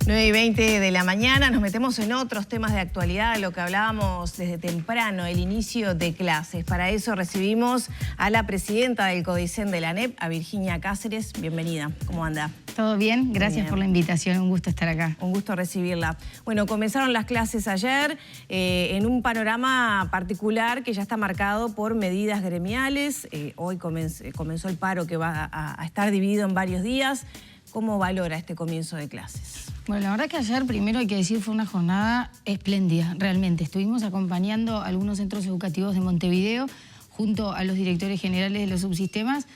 9:20 de la mañana, nos metemos en otros temas de actualidad, lo que hablábamos desde temprano, el inicio de clases. Para eso recibimos a la presidenta del CODICEN de la ANEP, a Virginia Cáceres. Bienvenida, ¿cómo anda? ¿Todo bien? Gracias Bien. Por la invitación, un gusto estar acá. Un gusto recibirla. Bueno, comenzaron las clases ayer en un panorama particular que ya está marcado por medidas gremiales. Hoy comenzó el paro que va a estar dividido en varios días. ¿Cómo valora este comienzo de clases? Bueno, la verdad que ayer, primero hay que decir, fue una jornada espléndida, realmente. Estuvimos acompañando a algunos centros educativos de Montevideo junto a los directores generales de los subsistemas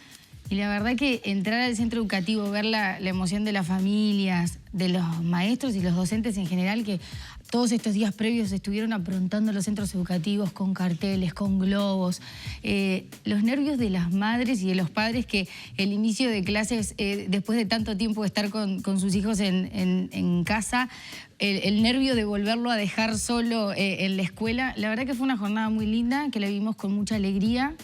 y la verdad que entrar al centro educativo, ver la emoción de las familias, de los maestros y los docentes en general, que todos estos días previos estuvieron aprontando los centros educativos con carteles, con globos, los nervios de las madres y de los padres que el inicio de clases, después de tanto tiempo de estar con sus hijos en casa, el nervio de volverlo a dejar solo en la escuela, la verdad que fue una jornada muy linda, que la vivimos con mucha alegría.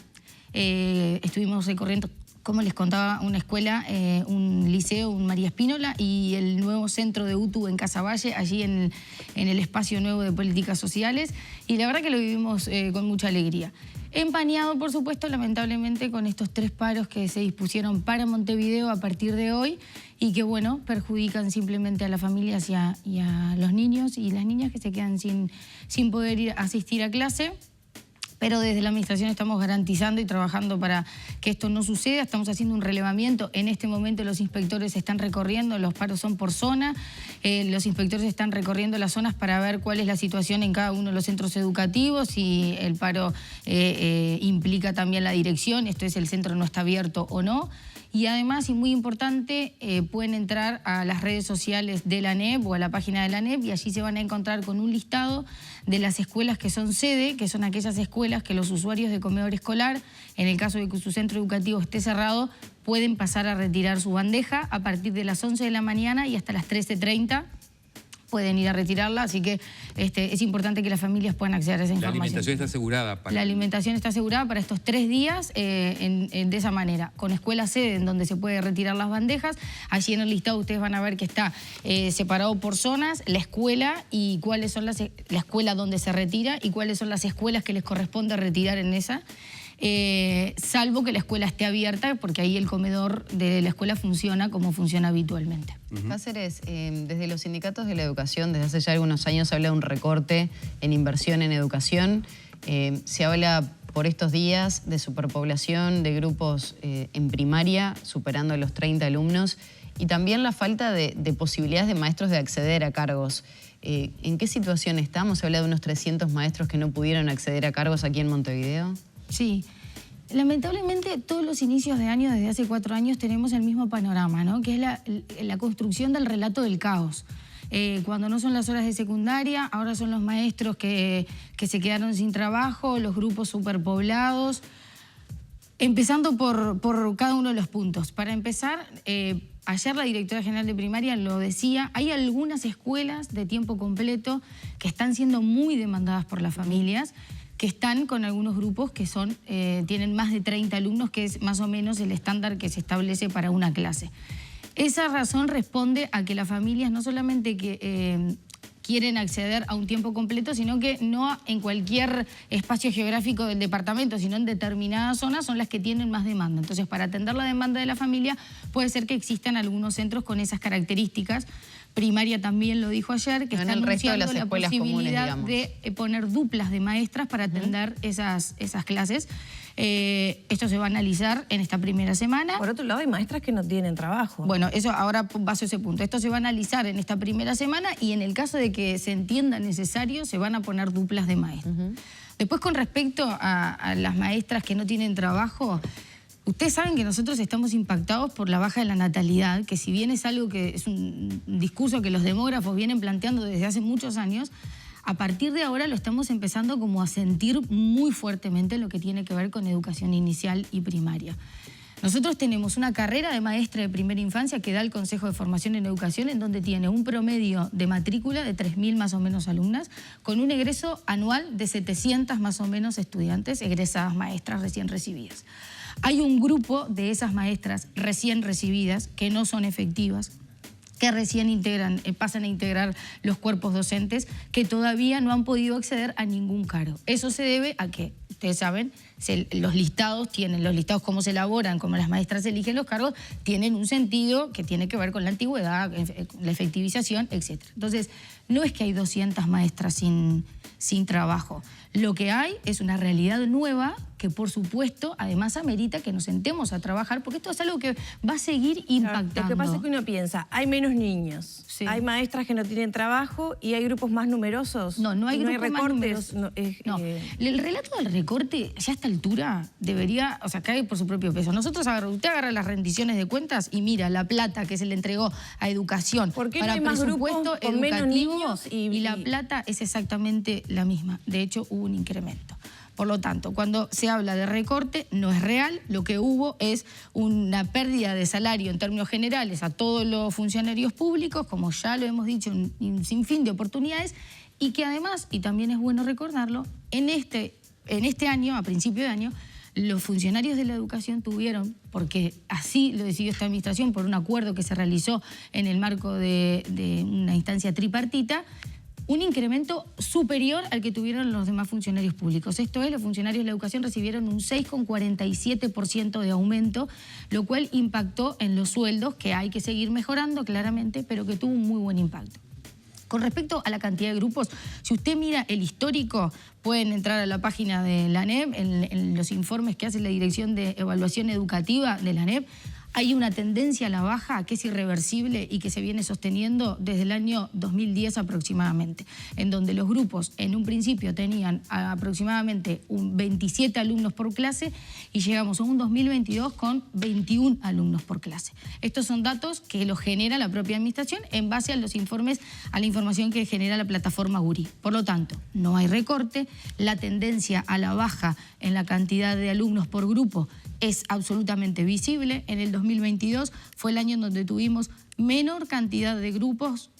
Estuvimos recorriendo, como les contaba, una escuela, un liceo, un María Espínola y el nuevo centro de UTU en Casaballe, allí en el espacio nuevo de políticas sociales, y la verdad que lo vivimos con mucha alegría. Empañado, por supuesto, lamentablemente, con estos 3 paros que se dispusieron para Montevideo a partir de hoy y que, bueno, perjudican simplemente a las familias y a los niños y las niñas que se quedan sin poder asistir a clase. Pero desde la administración estamos garantizando y trabajando para que esto no suceda. Estamos haciendo un relevamiento. En este momento los inspectores están recorriendo, los paros son por zona. Los inspectores están recorriendo las zonas para ver cuál es la situación en cada uno de los centros educativos, si el paro implica también la dirección, esto es, el centro no está abierto o no. Y además, y muy importante, pueden entrar a las redes sociales de la ANEP o a la página de la ANEP y allí se van a encontrar con un listado de las escuelas que son sede, que son aquellas escuelas que los usuarios de comedor escolar, en el caso de que su centro educativo esté cerrado, pueden pasar a retirar su bandeja a partir de las 11 de la mañana y hasta las 13:30. Pueden ir a retirarla, así que es importante que las familias puedan acceder a esa información. La alimentación está asegurada para... La alimentación está asegurada para estos 3 días de esa manera, con escuela sede en donde se puede retirar las bandejas. Allí en el listado ustedes van a ver que está separado por zonas, la escuela y cuáles son la escuela donde se retira y cuáles son las escuelas que les corresponde retirar en esa. Salvo que la escuela esté abierta, porque ahí el comedor de la escuela funciona como funciona habitualmente. Cáceres, desde los sindicatos de la educación, desde hace ya algunos años se habla de un recorte en inversión en educación. Se habla por estos días de superpoblación de grupos en primaria, superando los 30 alumnos, y también la falta de posibilidades de maestros de acceder a cargos. ¿En qué situación estamos? Se habla de unos 300 maestros que no pudieron acceder a cargos aquí en Montevideo. Sí, lamentablemente todos los inicios de año, desde hace 4 años, tenemos el mismo panorama, ¿no? Que es la construcción del relato del caos. Cuando no son las horas de secundaria, ahora son los maestros que se quedaron sin trabajo, los grupos superpoblados. Empezando por cada uno de los puntos. Para empezar, ayer la directora general de primaria lo decía, hay algunas escuelas de tiempo completo que están siendo muy demandadas por las familias, que están con algunos grupos que tienen más de 30 alumnos, que es más o menos el estándar que se establece para una clase. Esa razón responde a que las familias no solamente quieren acceder a un tiempo completo, sino que no en cualquier espacio geográfico del departamento, sino en determinadas zonas son las que tienen más demanda. Entonces, para atender la demanda de la familia, puede ser que existan algunos centros con esas características. Primaria también lo dijo ayer, que está anunciando la posibilidad de poner duplas de maestras para atender esas clases. Esto se va a analizar en esta primera semana. Por otro lado, hay maestras que no tienen trabajo. Bueno, eso ahora paso a ese punto. Esto se va a analizar en esta primera semana y en el caso de que se entienda necesario, se van a poner duplas de maestros. Después, con respecto a las maestras que no tienen trabajo, ustedes saben que nosotros estamos impactados por la baja de la natalidad, que si bien es algo que es un discurso que los demógrafos vienen planteando desde hace muchos años, a partir de ahora lo estamos empezando como a sentir muy fuertemente lo que tiene que ver con educación inicial y primaria. Nosotros tenemos una carrera de maestra de primera infancia que da el Consejo de Formación en Educación, en donde tiene un promedio de matrícula de 3.000 más o menos alumnas, con un egreso anual de 700 más o menos estudiantes egresadas maestras recién recibidas. Hay un grupo de esas maestras recién recibidas que no son efectivas, que recién pasan a integrar los cuerpos docentes, que todavía no han podido acceder a ningún cargo. Eso se debe a que, ustedes saben, los listados cómo se elaboran, cómo las maestras eligen los cargos, tienen un sentido que tiene que ver con la antigüedad, la efectivización, etc. Entonces, no es que hay 200 maestras sin trabajo. Lo que hay es una realidad nueva que, por supuesto, además amerita que nos sentemos a trabajar, porque esto es algo que va a seguir impactando. Lo que pasa es que uno piensa, hay menos niños, sí, hay maestras que no tienen trabajo y hay grupos más numerosos. No hay grupos más numerosos. El relato del recorte, ya a esta altura, debería, o sea, cae por su propio peso. Usted agarra las rendiciones de cuentas y mira la plata que se le entregó a educación para presupuesto educativo y la plata es exactamente la misma. De hecho, hubo un incremento. Por lo tanto, cuando se habla de recorte, no es real. Lo que hubo es una pérdida de salario en términos generales a todos los funcionarios públicos, como ya lo hemos dicho, un sinfín de oportunidades, y que además, y también es bueno recordarlo, en este año, a principio de año, los funcionarios de la educación tuvieron, porque así lo decidió esta administración por un acuerdo que se realizó en el marco de una instancia tripartita, un incremento superior al que tuvieron los demás funcionarios públicos. Esto es, los funcionarios de la educación recibieron un 6,47% de aumento, lo cual impactó en los sueldos, que hay que seguir mejorando claramente, pero que tuvo un muy buen impacto. Con respecto a la cantidad de grupos, si usted mira el histórico, pueden entrar a la página de la ANEP, en los informes que hace la Dirección de Evaluación Educativa de la ANEP, hay una tendencia a la baja que es irreversible y que se viene sosteniendo desde el año 2010 aproximadamente, en donde los grupos en un principio tenían aproximadamente 27 alumnos por clase y llegamos a un 2022 con 21 alumnos por clase. Estos son datos que los genera la propia administración en base a los informes, a la información que genera la plataforma GURI. Por lo tanto, no hay recorte, la tendencia a la baja en la cantidad de alumnos por grupo es absolutamente visible. En el 2022 fue el año en donde tuvimos menor cantidad de grupos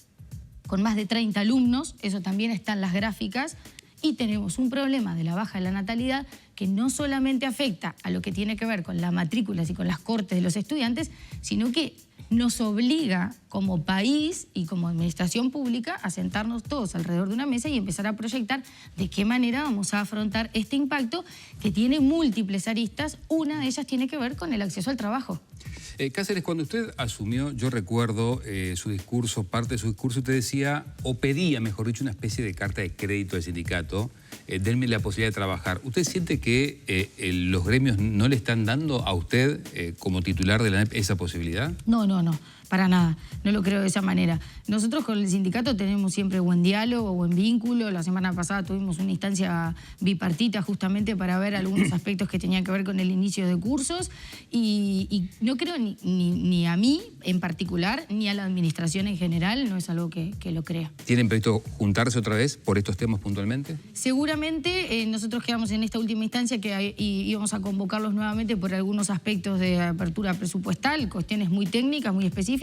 con más de 30 alumnos, eso también está en las gráficas, y tenemos un problema de la baja de la natalidad que no solamente afecta a lo que tiene que ver con las matrículas y con las cortes de los estudiantes, sino que nos obliga como país y como administración pública a sentarnos todos alrededor de una mesa y empezar a proyectar de qué manera vamos a afrontar este impacto que tiene múltiples aristas. Una de ellas tiene que ver con el acceso al trabajo. Cáceres, cuando usted asumió, yo recuerdo su discurso, parte de su discurso, usted decía, o pedía, mejor dicho, una especie de carta de crédito al sindicato, denme la posibilidad de trabajar. ¿Usted siente que los gremios no le están dando a usted, como titular de la ANEP, esa posibilidad? No, para nada, no lo creo de esa manera. Nosotros con el sindicato tenemos siempre buen diálogo, buen vínculo. La semana pasada tuvimos una instancia bipartita justamente para ver algunos aspectos que tenían que ver con el inicio de cursos y no creo ni a mí en particular, ni a la administración en general, no es algo que lo crea. ¿Tienen previsto juntarse otra vez por estos temas puntualmente? Seguramente nosotros quedamos en esta última instancia que íbamos a convocarlos nuevamente por algunos aspectos de apertura presupuestal, cuestiones muy técnicas, muy específicas,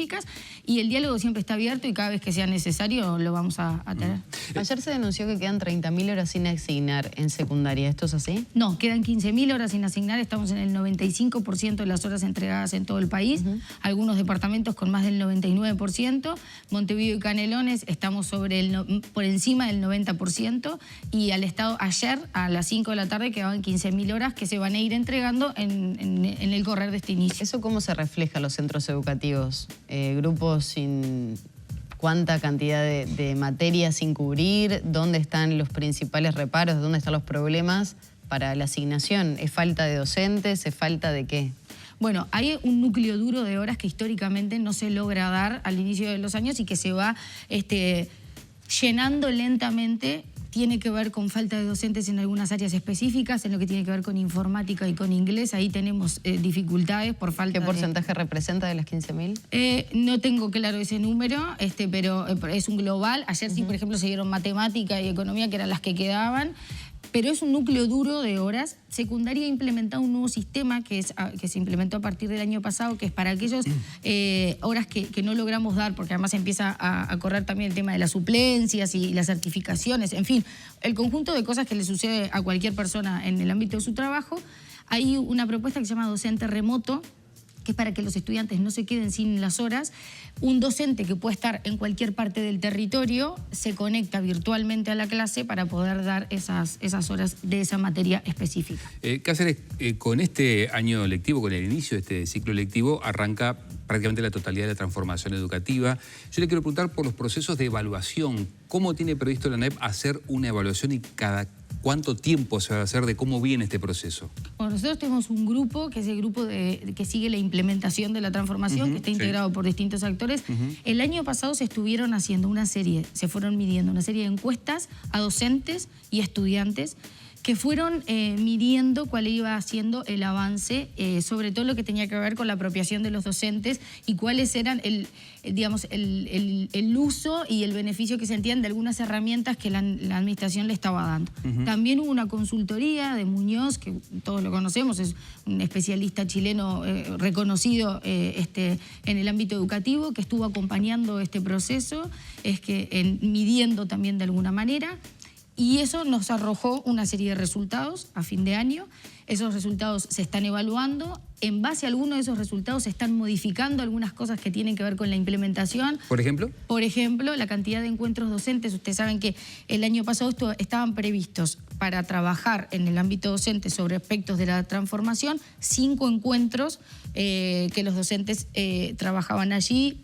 y el diálogo siempre está abierto y cada vez que sea necesario lo vamos a tener. Ayer se denunció que quedan 30.000 horas sin asignar en secundaria. ¿Esto es así? No, quedan 15.000 horas sin asignar. Estamos en el 95% de las horas entregadas en todo el país. Algunos departamentos con más del 99%. Montevideo y Canelones estamos por encima del 90%. Y al Estado ayer a las 5 de la tarde quedaban 15.000 horas que se van a ir entregando en el correr de este inicio. ¿Eso cómo se refleja en los centros educativos? Grupos sin cuánta cantidad de materias sin cubrir, dónde están los principales reparos, dónde están los problemas para la asignación. ¿Es falta de docentes? ¿Es falta de qué? Bueno, hay un núcleo duro de horas que históricamente no se logra dar al inicio de los años y que se va llenando lentamente. Tiene que ver con falta de docentes en algunas áreas específicas, en lo que tiene que ver con informática y con inglés. Ahí tenemos dificultades por falta de... ¿Qué porcentaje representa de las 15.000? No tengo claro ese número, pero es un global. Ayer sí, por ejemplo, se dieron matemática y economía, que eran las que quedaban. Pero es un núcleo duro de horas. Secundaria ha implementado un nuevo sistema que se implementó a partir del año pasado, que es para aquellas horas que no logramos dar, porque además empieza a correr también el tema de las suplencias y las certificaciones, en fin, el conjunto de cosas que le sucede a cualquier persona en el ámbito de su trabajo. Hay una propuesta que se llama docente remoto, que es para que los estudiantes no se queden sin las horas. Un docente que puede estar en cualquier parte del territorio se conecta virtualmente a la clase para poder dar esas horas de esa materia específica. Cáceres, con este año lectivo, con el inicio de este ciclo lectivo, arranca prácticamente la totalidad de la transformación educativa. Yo le quiero preguntar por los procesos de evaluación. ¿Cómo tiene previsto la ANEP hacer una evaluación y cada cuánto tiempo se va a hacer de cómo viene este proceso? Bueno, nosotros tenemos un grupo, que es el grupo que sigue la implementación de la transformación, que está integrado por distintos actores. El año pasado se estuvieron haciendo se fueron midiendo una serie de encuestas a docentes y estudiantes que fueron midiendo cuál iba siendo el avance, sobre todo lo que tenía que ver con la apropiación de los docentes y cuáles eran el uso y el beneficio que sentían de algunas herramientas que la administración le estaba dando. También hubo una consultoría de Muñoz, que todos lo conocemos, es un especialista chileno reconocido en el ámbito educativo, que estuvo acompañando este proceso, midiendo también de alguna manera. Y eso nos arrojó una serie de resultados a fin de año. Esos resultados se están evaluando. En base a algunos de esos resultados se están modificando algunas cosas que tienen que ver con la implementación. ¿Por ejemplo? Por ejemplo, la cantidad de encuentros docentes. Ustedes saben que el año pasado estaban previstos para trabajar en el ámbito docente sobre aspectos de la transformación 5 encuentros que los docentes trabajaban allí.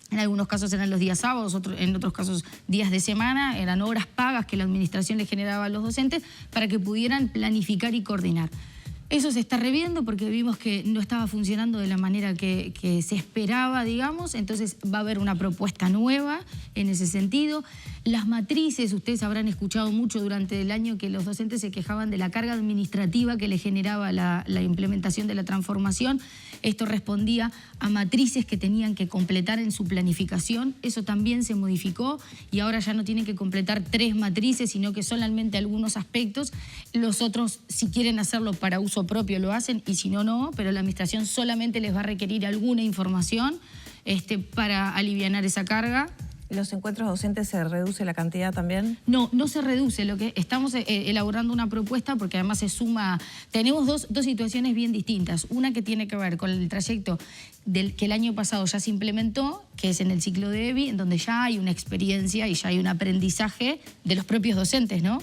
En algunos casos eran los días sábados, en otros casos días de semana, eran horas pagas que la administración les generaba a los docentes para que pudieran planificar y coordinar. Eso se está reviendo porque vimos que no estaba funcionando de la manera que se esperaba, digamos, entonces va a haber una propuesta nueva en ese sentido. Las matrices, ustedes habrán escuchado mucho durante el año que los docentes se quejaban de la carga administrativa que les generaba la implementación de la transformación. Esto respondía a matrices que tenían que completar en su planificación. Eso también se modificó y ahora ya no tienen que completar 3 matrices, sino que solamente algunos aspectos. Los otros, si quieren hacerlo para uso propio, lo hacen y si no, no. Pero la administración solamente les va a requerir alguna información para alivianar esa carga. ¿Los encuentros docentes se reduce la cantidad también? No, no se reduce. Lo que estamos elaborando una propuesta porque además se suma... Tenemos dos situaciones bien distintas. Una que tiene que ver con el trayecto que el año pasado ya se implementó, que es en el ciclo de EBI, en donde ya hay una experiencia y ya hay un aprendizaje de los propios docentes, ¿no?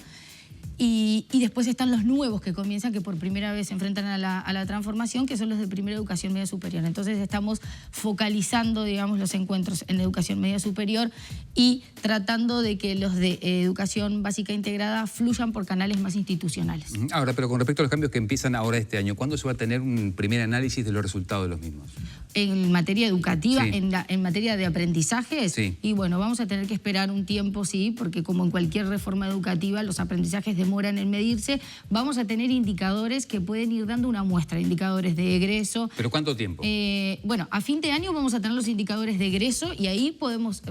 Y después están los nuevos que comienzan, que por primera vez se enfrentan a la transformación, que son los de primera educación media superior. Entonces estamos focalizando, digamos, los encuentros en educación media superior y tratando de que los de educación básica integrada fluyan por canales más institucionales. Ahora, pero con respecto a los cambios que empiezan ahora este año, ¿cuándo se va a tener un primer análisis de los resultados de los mismos? En materia educativa, sí. en materia de aprendizajes, sí. Y bueno, vamos a tener que esperar un tiempo, sí, porque como en cualquier reforma educativa, los aprendizajes demoran en medirse. Vamos a tener indicadores que pueden ir dando una muestra, indicadores de egreso. ¿Pero cuánto tiempo? Bueno, a fin de año vamos a tener los indicadores de egreso y ahí podemos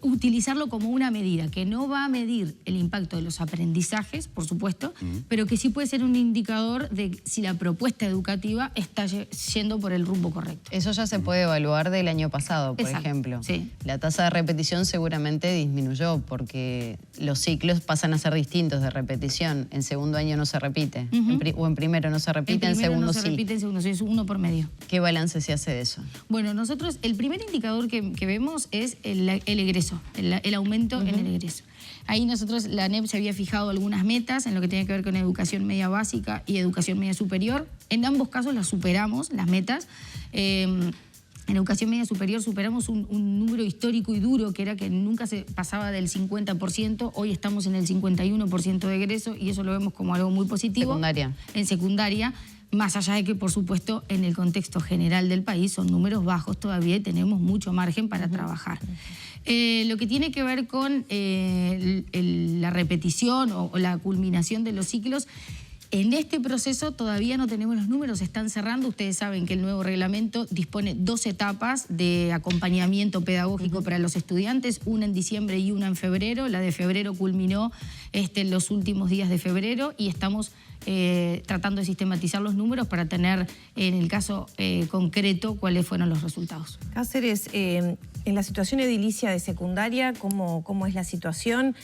utilizarlo como una medida que no va a medir el impacto de los aprendizajes, por supuesto, pero que sí puede ser un indicador de si la propuesta educativa está yendo por el rumbo correcto. Eso ya se puede evaluar del año pasado, por ejemplo. Sí. La tasa de repetición seguramente disminuyó porque los ciclos pasan a ser distintos de repetición. En segundo año no se repite, o en primero no se repite, en segundo no sí. se repite, en segundo sí, es 1 por medio. ¿Qué balance se hace de eso? Bueno, nosotros, el primer indicador que vemos es el egreso. El aumento en el egreso. Ahí nosotros, la ANEP se había fijado algunas metas en lo que tiene que ver con educación media básica y educación media superior. En ambos casos las superamos, las metas. En educación media superior superamos un número histórico y duro, que era que nunca se pasaba del 50%. Hoy estamos en el 51% de egreso y eso lo vemos como algo muy positivo. Secundaria. En secundaria. Más allá de que, por supuesto, en el contexto general del país son números bajos todavía y tenemos mucho margen para trabajar. Lo que tiene que ver con la repetición o la culminación de los ciclos, en este proceso todavía no tenemos los números, se están cerrando. Ustedes saben que el nuevo reglamento dispone 2 etapas de acompañamiento pedagógico para los estudiantes, una en diciembre y una en febrero. La de febrero culminó en los últimos días de febrero y estamos tratando de sistematizar los números para tener, en el caso concreto, cuáles fueron los resultados. Cáceres, en la situación edilicia de secundaria, ¿cómo es la situación?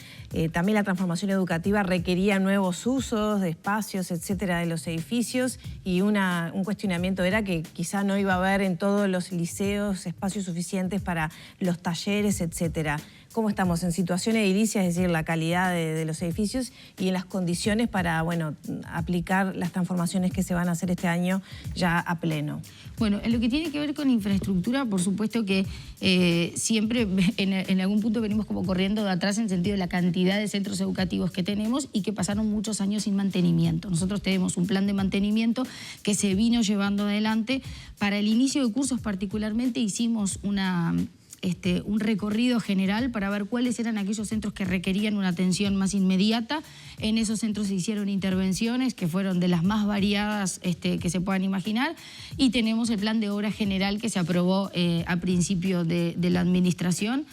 También la transformación educativa requería nuevos usos de espacios, etcétera, de los edificios, y un cuestionamiento era que quizá no iba a haber en todos los liceos espacios suficientes para los talleres, etcétera. ¿Cómo estamos en situación edilicia, es decir, la calidad de los edificios y en las condiciones para, bueno, aplicar las transformaciones que se van a hacer este año ya a pleno? Bueno, en lo que tiene que ver con infraestructura, por supuesto que siempre en algún punto venimos como corriendo de atrás en sentido de la cantidad de centros educativos que tenemos y que pasaron muchos años sin mantenimiento. Nosotros tenemos un plan de mantenimiento que se vino llevando adelante. Para el inicio de cursos particularmente hicimos un recorrido general para ver cuáles eran aquellos centros que requerían una atención más inmediata. En esos centros se hicieron intervenciones que fueron de las más variadas que se puedan imaginar, y tenemos el plan de obra general que se aprobó a principio de la administración.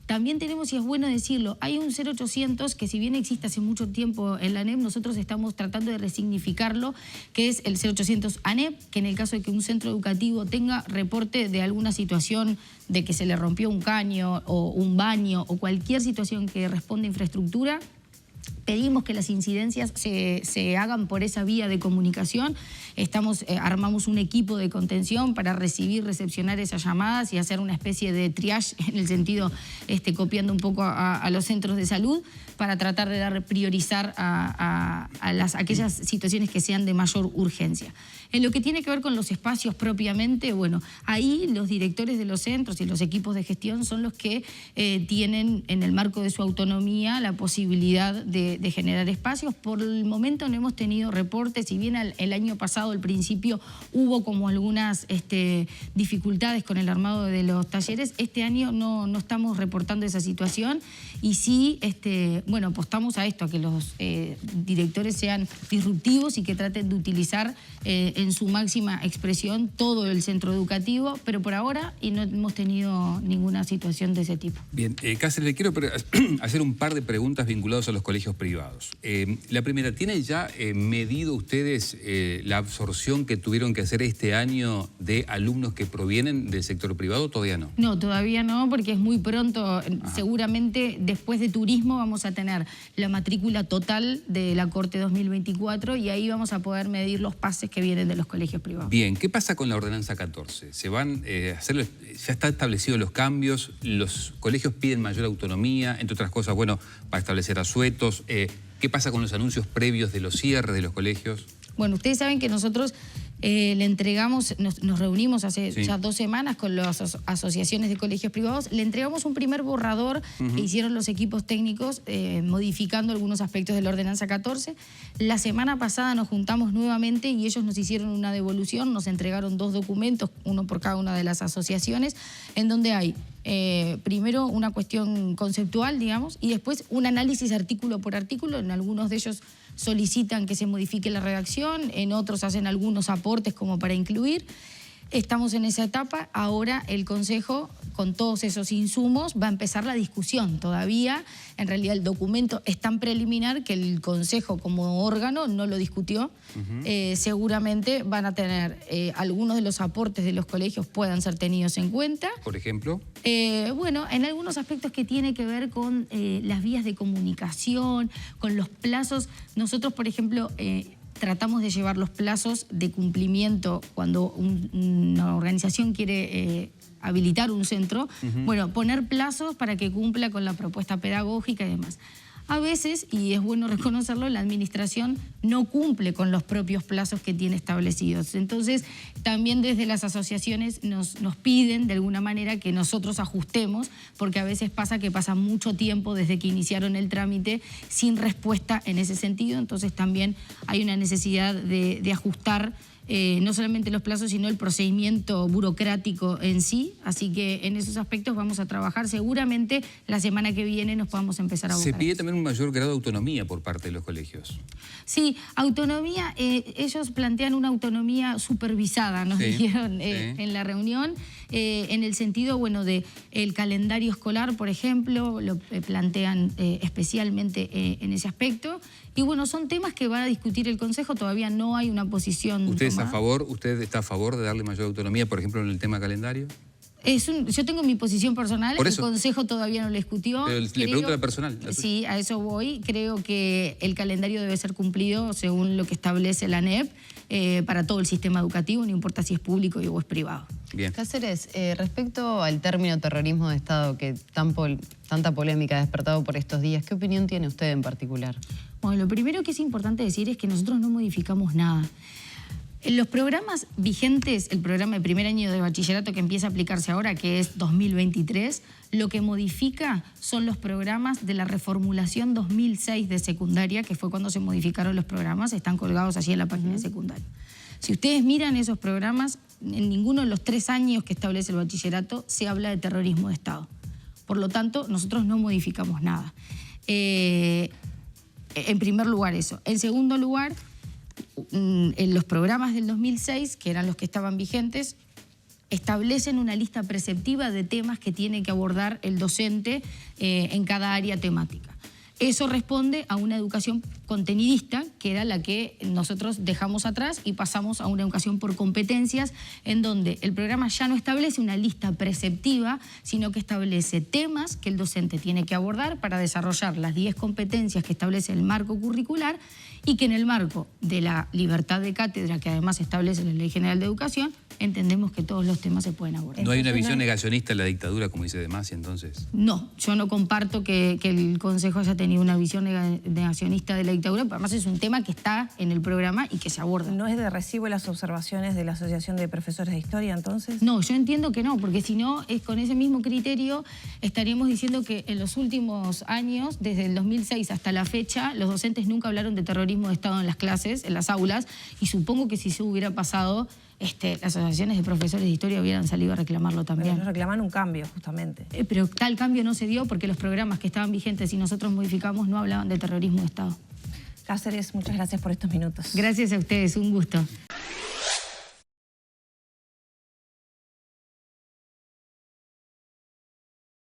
También tenemos, y es bueno decirlo, hay un 0800 que si bien existe hace mucho tiempo en la ANEP, nosotros estamos tratando de resignificarlo, que es el 0800 ANEP, que en el caso de que un centro educativo tenga reporte de alguna situación de que se le rompió un caño o un baño o cualquier situación que responda a infraestructura, pedimos que las incidencias se hagan por esa vía de comunicación. Armamos un equipo de contención para recibir, recepcionar esas llamadas y hacer una especie de triage, en el sentido, copiando un poco a los centros de salud, para tratar de priorizar a aquellas situaciones que sean de mayor urgencia. En lo que tiene que ver con los espacios propiamente, bueno, ahí los directores de los centros y los equipos de gestión son los que tienen, en el marco de su autonomía, la posibilidad de generar espacios. Por el momento no hemos tenido reportes, si bien el año pasado al principio hubo como algunas dificultades con el armado de los talleres, este año no estamos reportando esa situación, y sí, bueno, apostamos a esto, a que los directores sean disruptivos y que traten de utilizar en su máxima expresión todo el centro educativo, pero por ahora y no hemos tenido ninguna situación de ese tipo. Bien, Cáceres, le quiero hacer un par de preguntas vinculadas a los colegios privados. La primera, ¿tienen ya medido ustedes la absorción que tuvieron que hacer este año de alumnos que provienen del sector privado? ¿Todavía no? No, todavía no, porque es muy pronto. Seguramente después de turismo vamos a tener la matrícula total de la Corte 2024 y ahí vamos a poder medir los pases que vienen de los colegios privados. Bien, ¿qué pasa con la ordenanza 14? ¿Se van a hacer, ya están establecidos los cambios? ¿Los colegios piden mayor autonomía? Entre otras cosas, bueno, para establecer asuetos. ¿Qué pasa con los anuncios previos de los cierres de los colegios? Bueno, ustedes saben que nosotros le entregamos, nos reunimos hace ya 2 semanas con las asociaciones de colegios privados, le entregamos un primer borrador que hicieron los equipos técnicos modificando algunos aspectos de la ordenanza 14. La semana pasada nos juntamos nuevamente y ellos nos hicieron una devolución, nos entregaron 2 documentos, uno por cada una de las asociaciones, en donde hay primero una cuestión conceptual, digamos, y después un análisis artículo por artículo. En algunos de ellos solicitan que se modifique la redacción, en otros hacen algunos aportes como para incluir. Estamos en esa etapa. Ahora el Consejo, con todos esos insumos, va a empezar la discusión. Todavía, en realidad, el documento es tan preliminar que el Consejo como órgano no lo discutió. Seguramente van a tener algunos de los aportes de los colegios puedan ser tenidos en cuenta. ¿Por ejemplo? Bueno, en algunos aspectos que tiene que ver con las vías de comunicación, con los plazos. Nosotros, por ejemplo, tratamos de llevar los plazos de cumplimiento cuando una organización quiere habilitar un centro, bueno, poner plazos para que cumpla con la propuesta pedagógica y demás. A veces, y es bueno reconocerlo, la administración no cumple con los propios plazos que tiene establecidos. Entonces, también desde las asociaciones nos piden de alguna manera que nosotros ajustemos, porque a veces pasa mucho tiempo desde que iniciaron el trámite sin respuesta en ese sentido. Entonces también hay una necesidad de ajustar no solamente los plazos, sino el procedimiento burocrático en sí. Así que en esos aspectos vamos a trabajar. Seguramente la semana que viene nos podamos empezar a abordar. Se pide también un mayor grado de autonomía por parte de los colegios. Sí, autonomía, ellos plantean una autonomía supervisada, nos dijeron en la reunión, en el sentido, bueno, de el calendario escolar, por ejemplo, lo plantean especialmente en ese aspecto. Y bueno, son temas que va a discutir el Consejo, todavía no hay una posición ¿Usted tomada. está a favor de darle mayor autonomía, por ejemplo, en el tema calendario? Yo tengo mi posición personal, Por el eso. Consejo todavía no lo discutió. Pero le pregunto la personal. La Sí, a eso voy. Creo que el calendario debe ser cumplido según lo que establece la ANEP para todo el sistema educativo, no importa si es público o es privado. Bien. Cáceres, respecto al término terrorismo de Estado que tanta polémica ha despertado por estos días, ¿qué opinión tiene usted en particular? Bueno, lo primero que es importante decir es que nosotros no modificamos nada. En los programas vigentes, el programa de primer año de bachillerato que empieza a aplicarse ahora, que es 2023, lo que modifica son los programas de la reformulación 2006 de secundaria, que fue cuando se modificaron los programas, están colgados allí en la página de secundaria. Si ustedes miran esos programas, en ninguno de los 3 años que establece el bachillerato se habla de terrorismo de Estado. Por lo tanto, nosotros no modificamos nada. En primer lugar eso. En segundo lugar, en los programas del 2006, que eran los que estaban vigentes, establecen una lista preceptiva de temas que tiene que abordar el docente en cada área temática. Eso responde a una educación contenidista, que era la que nosotros dejamos atrás y pasamos a una educación por competencias, en donde el programa ya no establece una lista preceptiva, sino que establece temas que el docente tiene que abordar para desarrollar las 10 competencias que establece el marco curricular y que en el marco de la libertad de cátedra, que además establece la Ley General de Educación, entendemos que todos los temas se pueden abordar. ¿No hay una visión negacionista de la dictadura, como dice De Masi, entonces? No, yo no comparto que el Consejo haya tenido una visión negacionista de la dictadura, pero además es un tema que está en el programa y que se aborda. ¿No es de recibo las observaciones de la Asociación de Profesores de Historia, entonces? No, yo entiendo que no, porque si no, con ese mismo criterio estaríamos diciendo que en los últimos años, desde el 2006 hasta la fecha, los docentes nunca hablaron de terrorismo de Estado en las clases, en las aulas, y supongo que si eso hubiera pasado, las asociaciones de profesores de historia hubieran salido a reclamarlo también. Pero ellos reclaman un cambio, justamente. Pero tal cambio no se dio porque los programas que estaban vigentes y nosotros modificamos no hablaban de terrorismo de Estado. Cáceres, muchas gracias por estos minutos. Gracias a ustedes, un gusto.